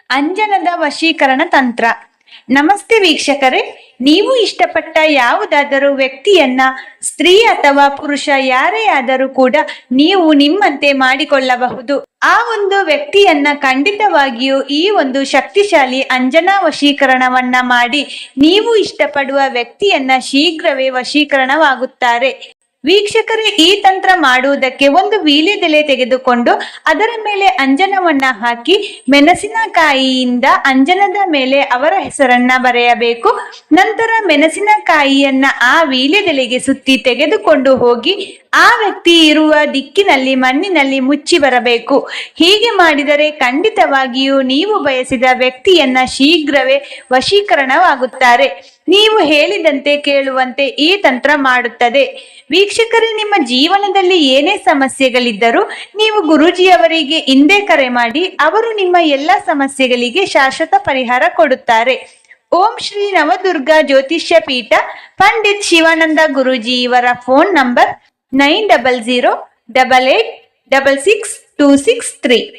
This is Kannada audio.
ಅಂಜನದ ವಶೀಕರಣ ತಂತ್ರ. ನಮಸ್ತೆ ವೀಕ್ಷಕರೇ, ನೀವು ಇಷ್ಟಪಟ್ಟ ಯಾವುದಾದರೂ ವ್ಯಕ್ತಿಯನ್ನ, ಸ್ತ್ರೀ ಅಥವಾ ಪುರುಷ ಯಾರೇ ಆದರೂ ಕೂಡ ನೀವು ನಿಮ್ಮಂತೆ ಮಾಡಿಕೊಳ್ಳಬಹುದು. ಆ ಒಂದು ವ್ಯಕ್ತಿಯನ್ನ ಖಂಡಿತವಾಗಿಯೂ ಈ ಒಂದು ಶಕ್ತಿಶಾಲಿ ಅಂಜನಾ ವಶೀಕರಣವನ್ನ ಮಾಡಿ ನೀವು ಇಷ್ಟಪಡುವ ವ್ಯಕ್ತಿಯನ್ನ ಶೀಘ್ರವೇ ವಶೀಕರಣವಾಗುತ್ತಾರೆ. ವೀಕ್ಷಕರೇ, ಈ ತಂತ್ರ ಮಾಡುವುದಕ್ಕೆ ಒಂದು ವೀಳ್ಯದೆಲೆ ತೆಗೆದುಕೊಂಡು ಅದರ ಮೇಲೆ ಅಂಜನವನ್ನ ಹಾಕಿ ಮೆಣಸಿನಕಾಯಿಯಿಂದ ಅಂಜನದ ಮೇಲೆ ಅವರ ಹೆಸರನ್ನ ಬರೆಯಬೇಕು. ನಂತರ ಮೆಣಸಿನಕಾಯಿಯನ್ನ ಆ ವೀಳ್ಯದೆಲೆಗೆ ಸುತ್ತಿ ತೆಗೆದುಕೊಂಡು ಹೋಗಿ ಆ ವ್ಯಕ್ತಿ ಇರುವ ದಿಕ್ಕಿನಲ್ಲಿ ಮಣ್ಣಿನಲ್ಲಿ ಮುಚ್ಚಿ ಬರಬೇಕು. ಹೀಗೆ ಮಾಡಿದರೆ ಖಂಡಿತವಾಗಿಯೂ ನೀವು ಬಯಸಿದ ವ್ಯಕ್ತಿಯನ್ನ ಶೀಘ್ರವೇ ವಶೀಕರಣವಾಗುತ್ತಾರೆ. ನೀವು ಹೇಳಿದಂತೆ ಕೇಳುವಂತೆ ಈ ತಂತ್ರ ಮಾಡುತ್ತದೆ. ವೀಕ್ಷಕರೇ, ನಿಮ್ಮ ಜೀವನದಲ್ಲಿ ಏನೇ ಸಮಸ್ಯೆಗಳಿದ್ದರೂ ನೀವು ಗುರೂಜಿಯವರಿಗೆ ಹಿಂದೆ ಕರೆ ಮಾಡಿ, ಅವರು ನಿಮ್ಮ ಎಲ್ಲ ಸಮಸ್ಯೆಗಳಿಗೆ ಶಾಶ್ವತ ಪರಿಹಾರ ಕೊಡುತ್ತಾರೆ. ಓಂ ಶ್ರೀ ನವದುರ್ಗ ಜ್ಯೋತಿಷ್ಯ ಪೀಠ, ಪಂಡಿತ್ ಶಿವಾನಂದ ಗುರೂಜಿ. ಇವರ ಫೋನ್ ನಂಬರ್ 9008866263.